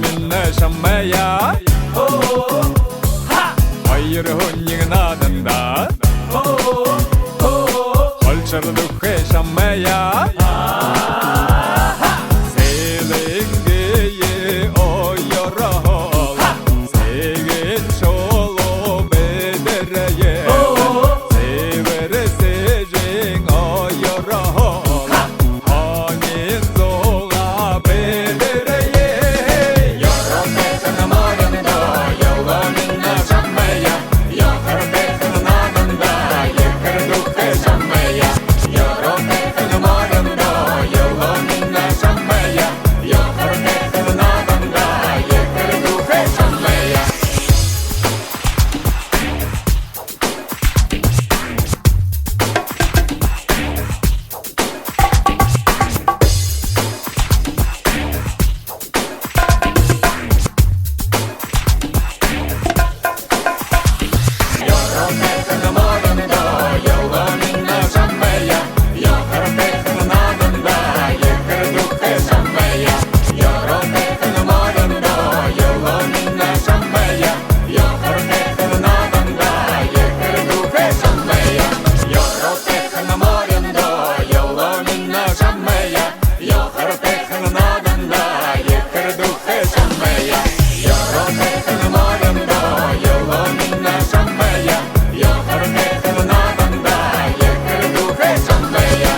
민나 샴마야 화이를 혼이가 나단다 헐처럼 두회 샴마야 세랭게에 어여라 세겐 촐로 베데라예 세베레 세쟁 어여라 허닌 소가 베데라예 여러테크나 머련도 여러민나 샴마야 여러테크나 나단다 예카르 두회 샴마야 여러테크나 머련도 여러민나 샴마야 여러테크나 나단다 예카르 두회 샴마야 여러테크나 머련도 여러민나 샴마야 여러테크나 나단다 예카르 두회 샴마야 여러테크나 머련도 여러민나 샴마야 여러테크나 나단다 예카르 두회 샴마야 여러테크나 머련도 여러민나 샴마야 여러테크나 나단다 예카르 두회 샴마야 여러테크나 머련도 여러민나 샴마야 여러테크나 나단다 예카르 두회 샴마야